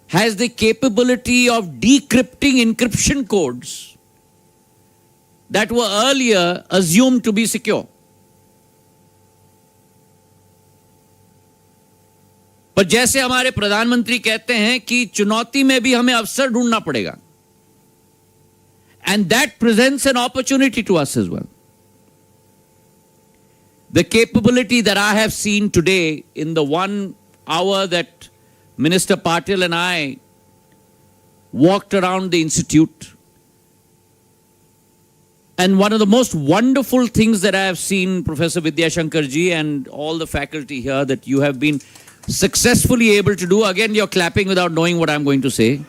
has the capability of decrypting encryption codes that were earlier assumed to be secure. पर जैसे हमारे प्रधानमंत्री कहते हैं कि चुनौती में भी हमें अवसर ढूंढना पड़ेगा. And that presents an opportunity to us as well. The capability that I have seen today in the 1 hour that Minister Patil and I walked around the institute, and one of the most wonderful things that I have seen, Professor Vidyashankar ji and all the faculty here, that you have been successfully able to do. Again, you're clapping without knowing what I'm going to say.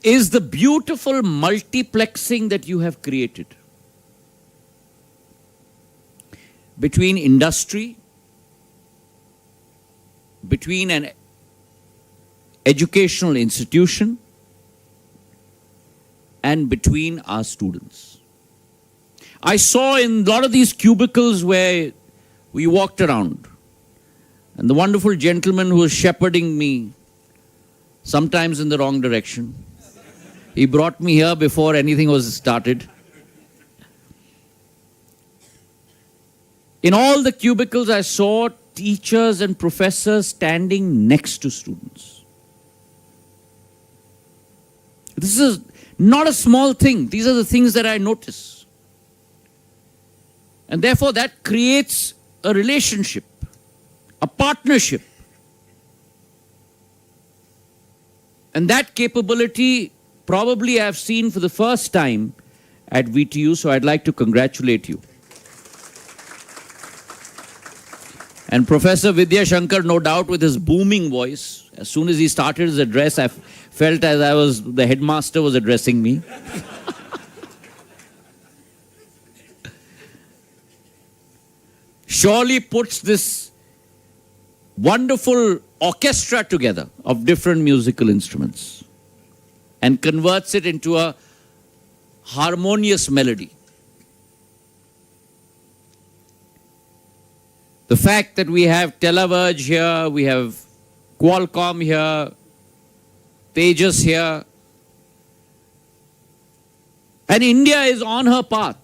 Is the beautiful multiplexing that you have created between industry, between an educational institution, and between our students. I saw in a lot of these cubicles where we walked around, and the wonderful gentleman who was shepherding me, sometimes in the wrong direction. He brought me here before anything was started. In all the cubicles, I saw teachers and professors standing next to students. This is not a small thing. These are the things that I notice. And therefore, that creates a relationship, a partnership. And that capability probably I have seen for the first time at VTU, so I'd like to congratulate you. And Professor Vidyashankar, no doubt with his booming voice, as soon as he started his address, I felt as the headmaster was addressing me. Surely puts this wonderful orchestra together of different musical instruments and converts it into a harmonious melody. The fact that we have Televerge here, we have Qualcomm here, Tejas here, and India is on her path.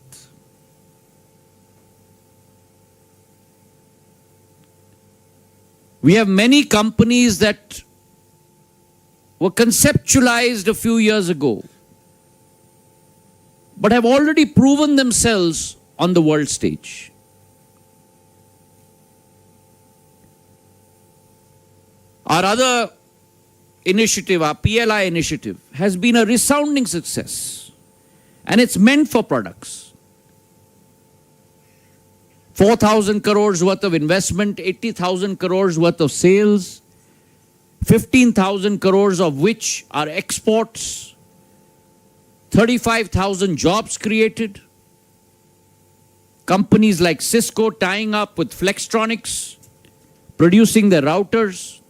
We have many companies that were conceptualized a few years ago, but have already proven themselves on the world stage. Our other initiative, our PLI initiative, has been a resounding success, and it's meant for products. 4,000 crores worth of investment, 80,000 crores worth of sales, 15,000 crores of which are exports, 35,000 jobs created, companies like Cisco tying up with Flextronics, producing their routers,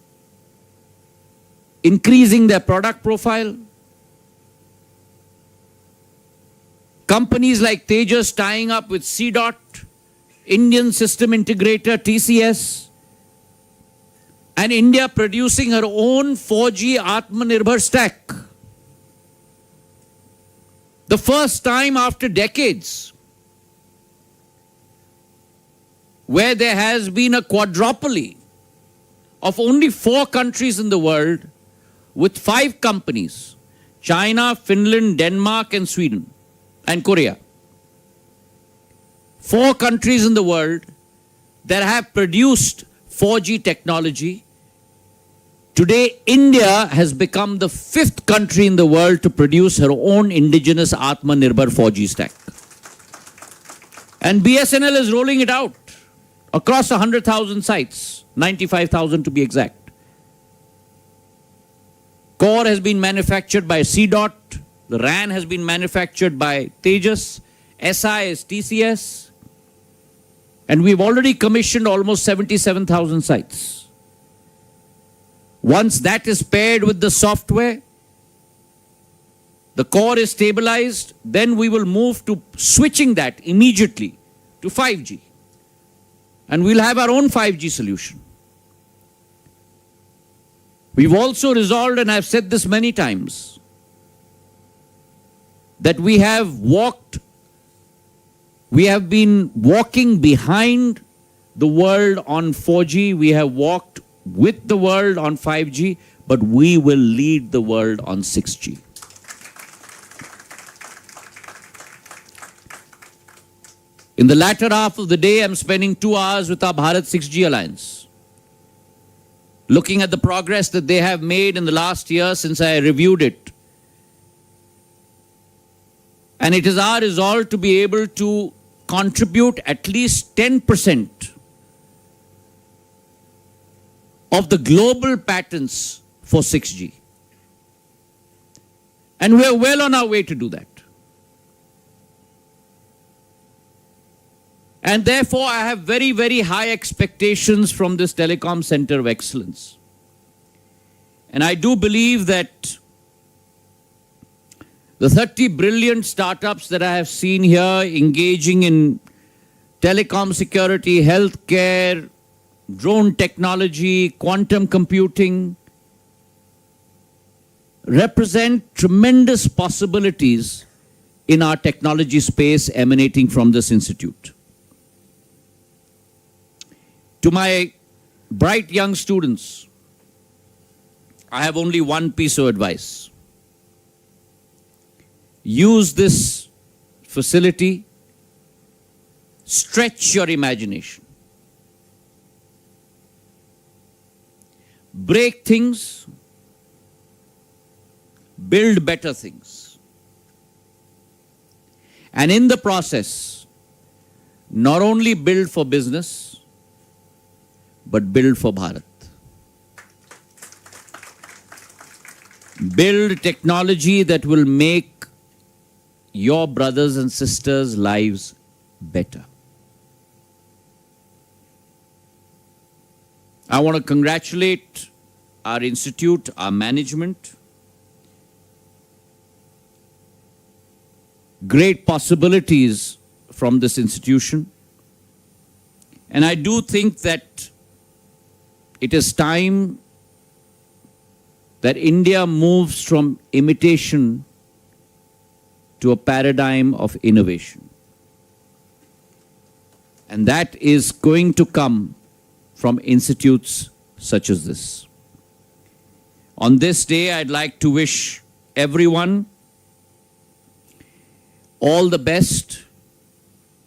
increasing their product profile, companies like Tejas tying up with CDOT, Indian system integrator TCS, and India producing her own 4G Atmanirbhar stack. The first time after decades where there has been a quadropoly of only 4 countries in the world with 5 companies, China, Finland, Denmark, and Sweden, and Korea. 4 countries in the world that have produced 4G technology. Today, India has become the 5th country in the world to produce her own indigenous Atmanirbhar 4G stack. And BSNL is rolling it out across 100,000 sites, 95,000 to be exact. Core has been manufactured by CDOT, the RAN has been manufactured by Tejas, SI is TCS, and we've already commissioned almost 77,000 sites. Once that is paired with the software, the core is stabilized, then we will move to switching that immediately to 5G. And we'll have our own 5G solution. We've also resolved, and I've said this many times, that we have been walking behind the world on 4G, we have walked with the world on 5G, but we will lead the world on 6G. In the latter half of the day, I'm spending 2 hours with our Bharat 6G Alliance, looking at the progress that they have made in the last year since I reviewed it. And it is our resolve to be able to contribute at least 10% of the global patents for 6G. And we are well on our way to do that. And therefore, I have very, very high expectations from this Telecom Center of Excellence. And I do believe that the 30 brilliant startups that I have seen here engaging in telecom security, healthcare, drone technology, quantum computing, represent tremendous possibilities in our technology space emanating from this institute. To my bright young students, I have only one piece of advice. Use this facility, stretch your imagination, break things, build better things. And in the process, not only build for business, but build for Bharat. Build technology that will make your brothers and sisters' lives better. I want to congratulate our institute, our management. Great possibilities from this institution. And I do think that it is time that India moves from imitation to a paradigm of innovation. And that is going to come from institutes such as this. On this day, I'd like to wish everyone all the best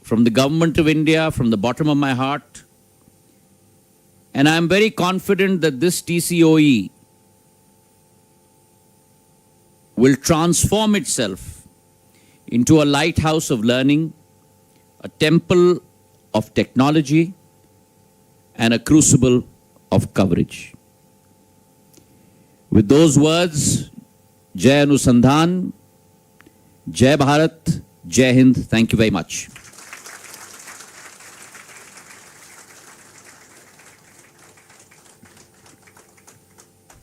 from the Government of India, from the bottom of my heart. And I'm very confident that this TCOE will transform itself into a lighthouse of learning, a temple of technology, and a crucible of coverage. With those words, Jai Anusandhan, Jai Bharat, Jai Hind. Thank you very much.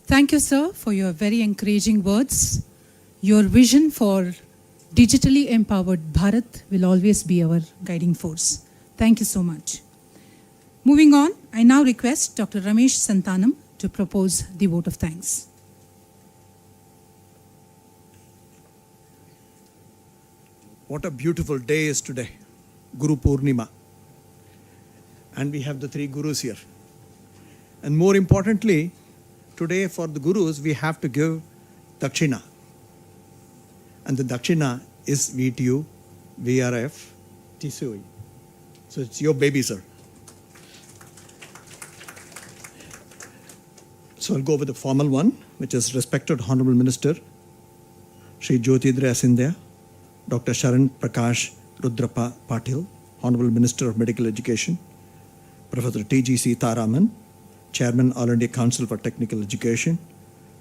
Thank you, sir, for your very encouraging words. Your vision for digitally empowered Bharat will always be our guiding force. Thank you so much. Moving on, I now request Dr. Ramesh Santanam to propose the vote of thanks. What a beautiful day is today, Guru Purnima. And we have the 3 Gurus here. And more importantly, today for the Gurus, we have to give Dakshina. And the Dakshina is VTU-VRIF-TCOE. So it's your baby, sir. So I'll go with the formal one, which is respected Hon'ble Minister Shri Jyotidra Sindhya, Dr. Sharan Prakash Rudrapa Patil, Hon'ble Minister of Medical Education, Professor T.G.C. Tharaman, Chairman All India Council for Technical Education,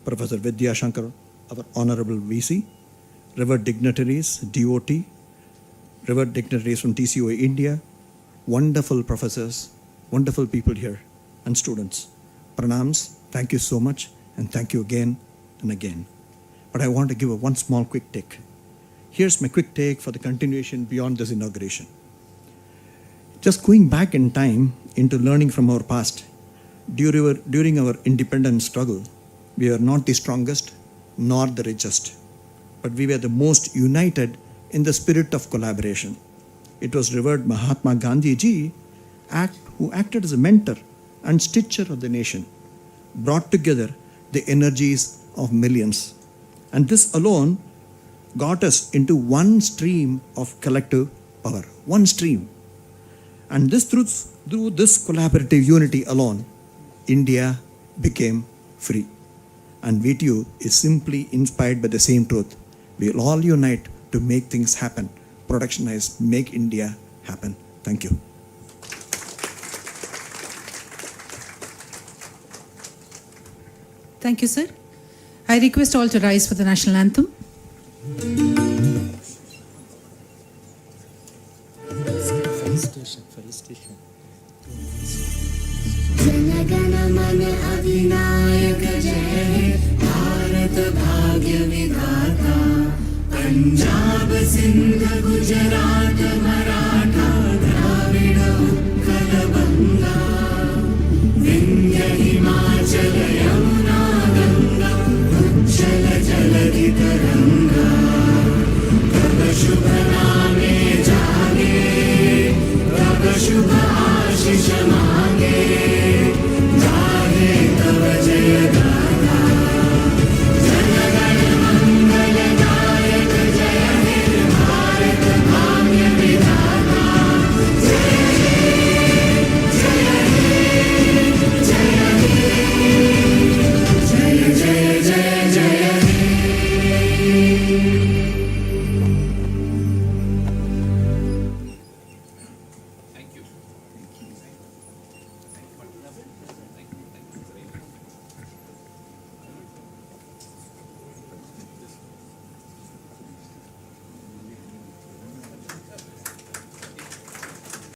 Professor Vidya Shankar, our Honorable VC, revered dignitaries, DOT, revered dignitaries from TCOE India, wonderful professors, wonderful people here, and students. Pranams, thank you so much. And thank you again and again. But I want to give one small quick take. Here's my quick take for the continuation beyond this inauguration. Just going back in time into learning from our past, during our independence struggle, we were not the strongest nor the richest, but we were the most united in the spirit of collaboration. It was revered Mahatma Gandhi ji, who acted as a mentor and stitcher of the nation, brought together the energies of millions. And this alone got us into one stream of collective power, one stream. And this through this collaborative unity alone, India became free. And VTU is simply inspired by the same truth. We'll all unite to make things happen. Productionize, make India happen. Thank you. Thank you, sir. I request all to rise for the national anthem. Jana Gana Mana अधिनायक जय भारत भाग्य विधाता पंजाब सिंध गुजरात मराठा द्राविड उत्कल बंगा विंध्य हिमाचल यमुना